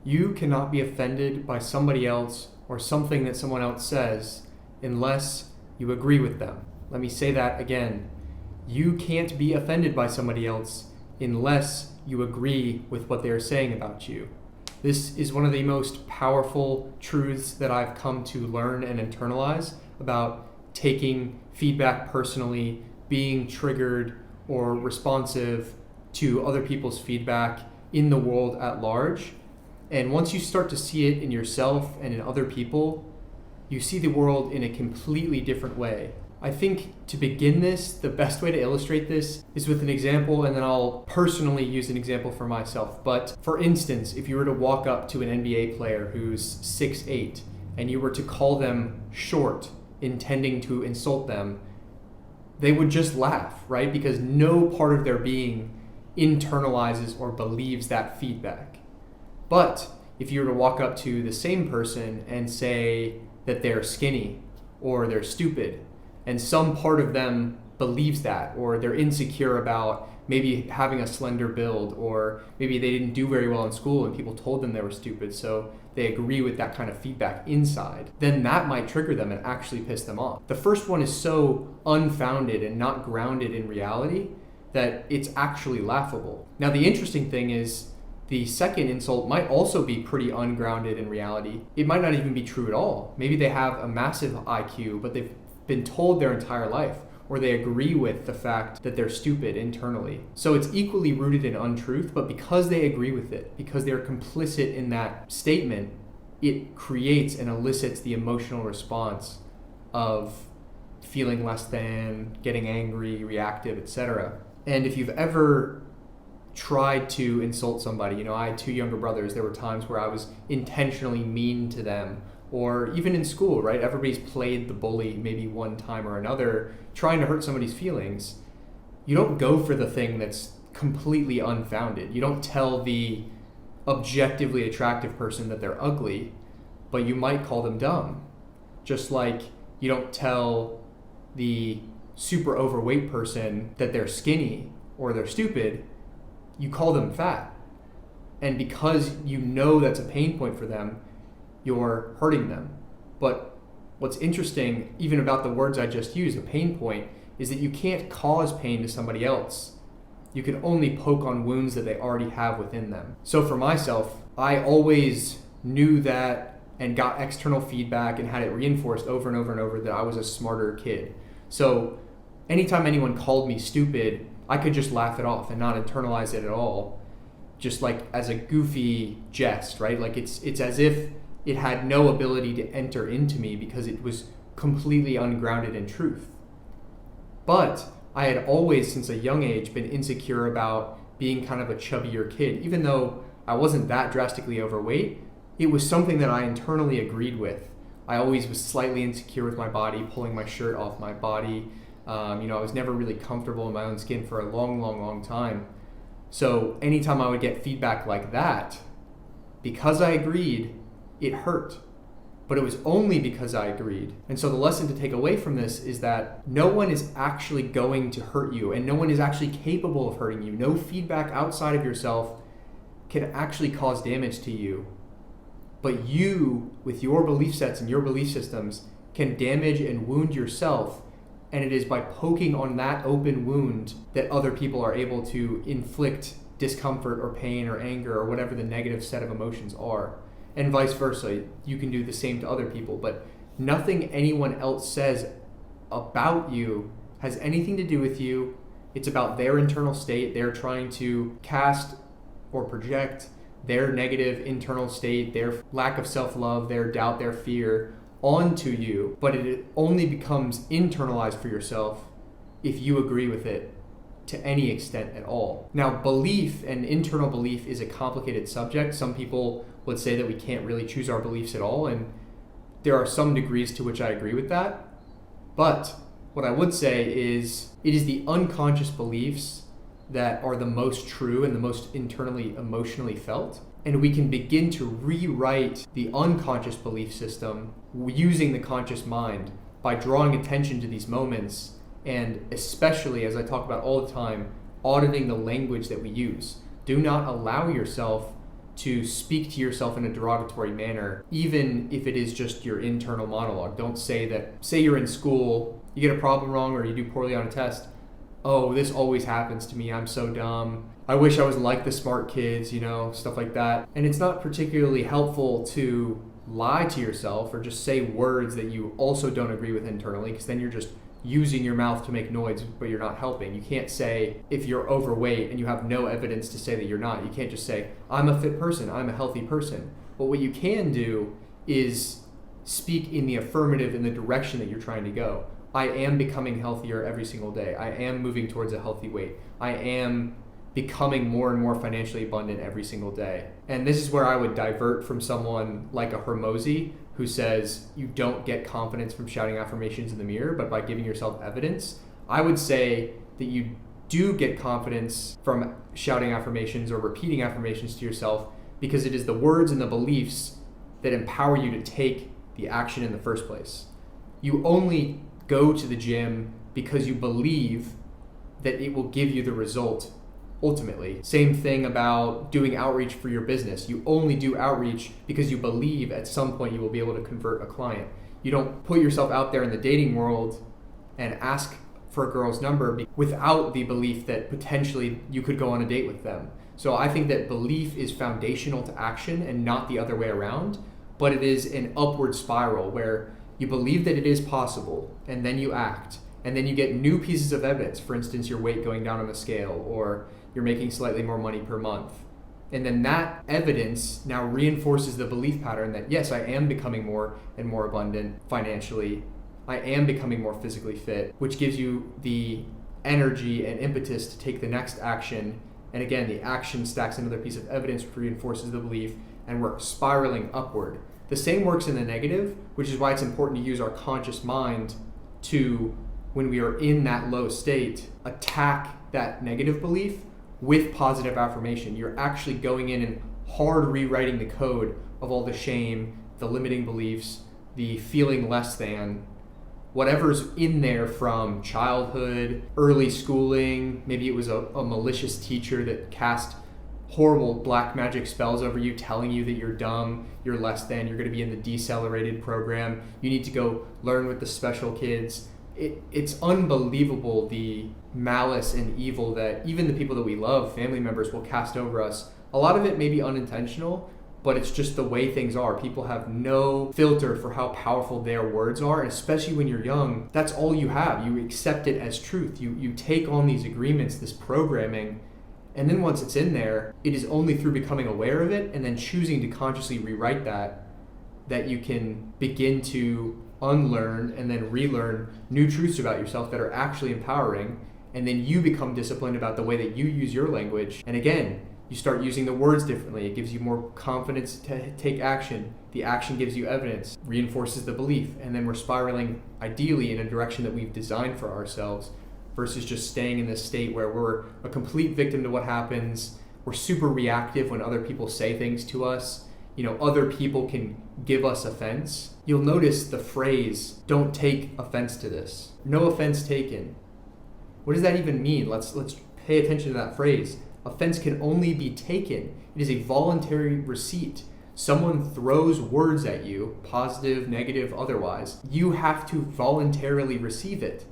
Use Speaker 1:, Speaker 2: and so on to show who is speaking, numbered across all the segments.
Speaker 1: You cannot be offended by somebody else or something that someone else says unless you agree with them. Let me say that again. You can't be offended by somebody else unless you agree with what they are saying about you. This is one of the most powerful truths that I've come to learn and internalize about taking feedback personally, being triggered or responsive to other people's feedback in the world at large. And once you start to see it in yourself and in other people, you see the world in a completely different way. I think to begin this, the best way to illustrate this is with an example, and then I'll personally use an example for myself. But for instance, if you were to walk up to an NBA player who's 6'8", and you were to call them short, intending to insult them, they would just laugh, right? Because no part of their being internalizes or believes that feedback. But if you were to walk up to the same person and say that they're skinny or they're stupid, and some part of them believes that, or they're insecure about maybe having a slender build, or maybe they didn't do very well in school and people told them they were stupid, so they agree with that kind of feedback inside, then that might trigger them and actually piss them off. The first one is so unfounded and not grounded in reality that it's actually laughable. Now, the interesting thing is the second insult might also be pretty ungrounded in reality. It might not even be true at all. Maybe they have a massive IQ, but they've been told their entire life, or they agree with the fact that they're stupid internally. So it's equally rooted in untruth, but because they agree with it, because they're complicit in that statement, it creates and elicits the emotional response of feeling less than, getting angry, reactive, etc. And if you've ever tried to insult somebody, I had 2 younger brothers, there were times where I was intentionally mean to them, or even in school, right? Everybody's played the bully maybe one time or another, trying to hurt somebody's feelings. You don't go for the thing that's completely unfounded. You don't tell the objectively attractive person that they're ugly, but you might call them dumb. Just like you don't tell the super overweight person that they're skinny or they're stupid, you call them fat. And because you know that's a pain point for them, you're hurting them. But what's interesting, even about the words I just used, a pain point, is that you can't cause pain to somebody else. You can only poke on wounds that they already have within them. So for myself, I always knew that and got external feedback and had it reinforced over and over and over that I was a smarter kid. So anytime anyone called me stupid, I could just laugh it off and not internalize it at all. Just like as a goofy jest, right? Like it's as if it had no ability to enter into me because it was completely ungrounded in truth. But I had always, since a young age, been insecure about being kind of a chubbier kid. Even though I wasn't that drastically overweight, it was something that I internally agreed with. I always was slightly insecure with my body, pulling my shirt off my body. I was never really comfortable in my own skin for a long time. So anytime I would get feedback like that, because I agreed, it hurt. But it was only because I agreed. And so the lesson to take away from this is that no one is actually going to hurt you, and no one is actually capable of hurting you. No feedback outside of yourself can actually cause damage to you. But you, with your belief sets and your belief systems, can damage and wound yourself. And it is by poking on that open wound that other people are able to inflict discomfort or pain or anger or whatever the negative set of emotions are. And vice versa, you can do the same to other people, but nothing anyone else says about you has anything to do with you. It's about their internal state. They're trying to cast or project their negative internal state, their lack of self-love, their doubt, their fear onto you, but it only becomes internalized for yourself if you agree with it to any extent at all. Now, belief and internal belief is a complicated subject. Some people would say that we can't really choose our beliefs at all, and there are some degrees to which I agree with that. But what I would say is it is the unconscious beliefs that are the most true and the most internally emotionally felt. And we can begin to rewrite the unconscious belief system using the conscious mind by drawing attention to these moments, and especially, as I talk about all the time, auditing the language that we use. Do not allow yourself to speak to yourself in a derogatory manner, even if it is just your internal monologue. Don't say that, say you're in school, you get a problem wrong or you do poorly on a test. Oh, this always happens to me. I'm so dumb. I wish I was like the smart kids, stuff like that. And it's not particularly helpful to lie to yourself or just say words that you also don't agree with internally, because then you're just using your mouth to make noise, but you're not helping. You can't say, if you're overweight and you have no evidence to say that you're not, you can't just say, I'm a fit person, I'm a healthy person. But what you can do is speak in the affirmative in the direction that you're trying to go. I am becoming healthier every single day. I am moving towards a healthy weight. I am becoming more and more financially abundant every single day. And this is where I would divert from someone like a Hormozy, who says you don't get confidence from shouting affirmations in the mirror, but by giving yourself evidence. I would say that you do get confidence from shouting affirmations or repeating affirmations to yourself, because it is the words and the beliefs that empower you to take the action in the first place. You only go to the gym because you believe that it will give you the result ultimately. Same thing about doing outreach for your business. You only do outreach because you believe at some point you will be able to convert a client. You don't put yourself out there in the dating world and ask for a girl's number without the belief that potentially you could go on a date with them. So I think that belief is foundational to action and not the other way around, but it is an upward spiral where you believe that it is possible and then you act, and then you get new pieces of evidence. For instance, your weight going down on the scale, or you're making slightly more money per month. And then that evidence now reinforces the belief pattern that, yes, I am becoming more and more abundant financially. I am becoming more physically fit, which gives you the energy and impetus to take the next action. And again, the action stacks another piece of evidence, which reinforces the belief, and we're spiraling upward. The same works in the negative, which is why it's important to use our conscious mind to, when we are in that low state, attack that negative belief with positive affirmation. You're actually going in and hard rewriting the code of all the shame, the limiting beliefs, the feeling less than, whatever's in there from childhood, early schooling. Maybe it was a malicious teacher that cast horrible black magic spells over you, telling you that you're dumb, you're less than, you're going to be in the decelerated program, you need to go learn with the special kids. It's unbelievable the malice and evil that even the people that we love, family members, will cast over us. A lot of it may be unintentional, but it's just the way things are. People have no filter for how powerful their words are, and especially when you're young, that's all you have. You accept it as truth. You take on these agreements, this programming, and then once it's in there, it is only through becoming aware of it and then choosing to consciously rewrite that you can begin to unlearn and then relearn new truths about yourself that are actually empowering. And then you become disciplined about the way that you use your language. And again, you start using the words differently. It gives you more confidence to take action. The action gives you evidence, reinforces the belief, and then we're spiraling ideally in a direction that we've designed for ourselves, versus just staying in this state where we're a complete victim to what happens. We're super reactive when other people say things to us. Other people can give us offense. You'll notice the phrase, don't take offense to this. No offense taken. What does that even mean? Let's pay attention to that phrase. Offense can only be taken. It is a voluntary receipt. Someone throws words at you, positive, negative, otherwise. You have to voluntarily receive it.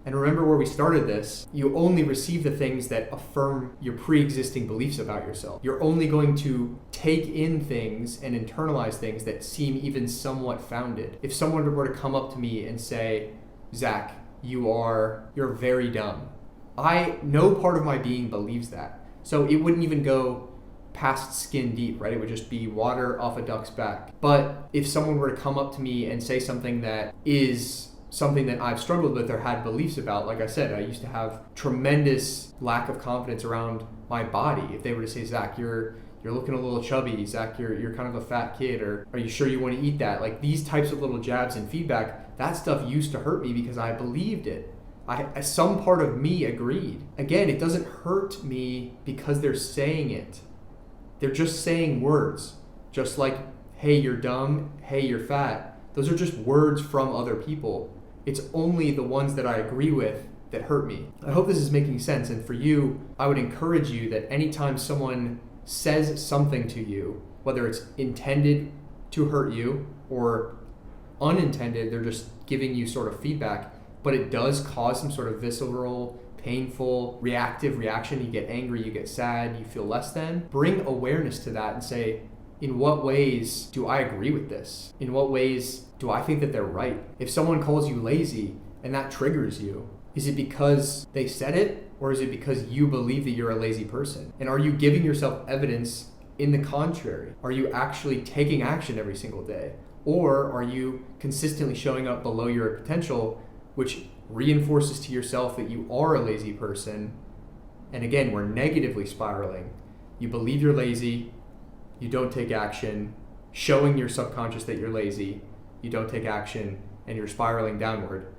Speaker 1: And remember where we started this, you only receive the things that affirm your pre-existing beliefs about yourself. You're only going to take in things and internalize things that seem even somewhat founded. If someone were to come up to me and say, Zach, you're very dumb. No part of my being believes that. So it wouldn't even go past skin deep, right? It would just be water off a duck's back. But if someone were to come up to me and say something that is something that I've struggled with or had beliefs about, like I said, I used to have tremendous lack of confidence around my body. If they were to say, Zach, you're looking a little chubby, Zach, you're kind of a fat kid, or are you sure you want to eat that? Like these types of little jabs and feedback, that stuff used to hurt me because I believed it. Some part of me agreed. Again, it doesn't hurt me because they're saying it. They're just saying words. Just like, hey, you're dumb, hey, you're fat. Those are just words from other people. It's only the ones that I agree with that hurt me. I hope this is making sense. And for you, I would encourage you that anytime someone says something to you, whether it's intended to hurt you or unintended, they're just giving you sort of feedback, but it does cause some sort of visceral, painful, reactive reaction. You get angry, you get sad, you feel less than. Bring awareness to that and say, in what ways do I agree with this? In what ways do I think that they're right? If someone calls you lazy and that triggers you, is it because they said it, or is it because you believe that you're a lazy person? And are you giving yourself evidence in the contrary? Are you actually taking action every single day? Or are you consistently showing up below your potential, which reinforces to yourself that you are a lazy person? And again, we're negatively spiraling. You believe you're lazy, you don't take action, showing your subconscious that you're lazy, you don't take action, and you're spiraling downward.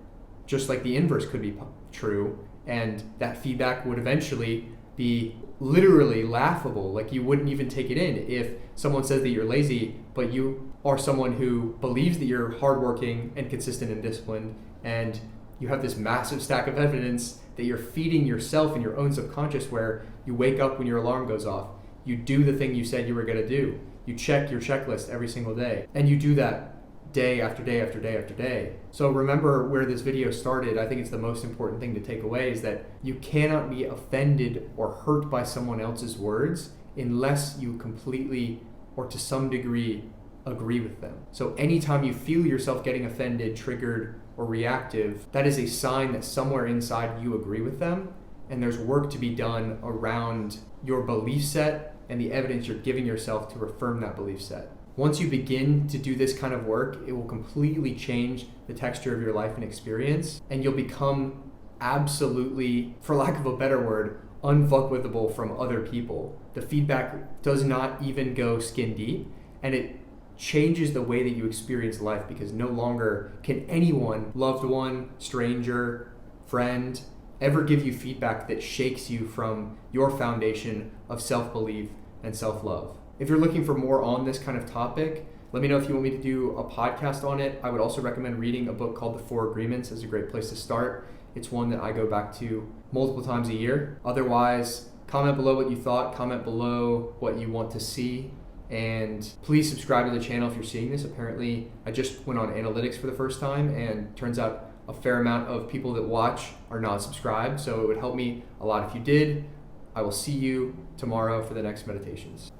Speaker 1: Just like the inverse could be true, and that feedback would eventually be literally laughable. Like, you wouldn't even take it in if someone says that you're lazy, but you are someone who believes that you're hardworking and consistent and disciplined, and you have this massive stack of evidence that you're feeding yourself in your own subconscious, where you wake up when your alarm goes off, you do the thing you said you were going to do, you check your checklist every single day, and you do that day after day after day after day. So remember where this video started. I think it's the most important thing to take away, is that you cannot be offended or hurt by someone else's words unless you completely or to some degree agree with them. So anytime you feel yourself getting offended, triggered, or reactive, that is a sign that somewhere inside you agree with them, and there's work to be done around your belief set and the evidence you're giving yourself to affirm that belief set. Once you begin to do this kind of work, it will completely change the texture of your life and experience, and you'll become absolutely, for lack of a better word, unfuckwithable from other people. The feedback does not even go skin deep, and it changes the way that you experience life, because no longer can anyone, loved one, stranger, friend, ever give you feedback that shakes you from your foundation of self-belief and self-love. If you're looking for more on this kind of topic, let me know if you want me to do a podcast on it. I would also recommend reading a book called The Four Agreements as a great place to start. It's one that I go back to multiple times a year. Otherwise, comment below what you thought, comment below what you want to see, and please subscribe to the channel if you're seeing this. Apparently, I just went on analytics for the first time, and turns out a fair amount of people that watch are not subscribed, so it would help me a lot if you did. I will see you tomorrow for the next meditations.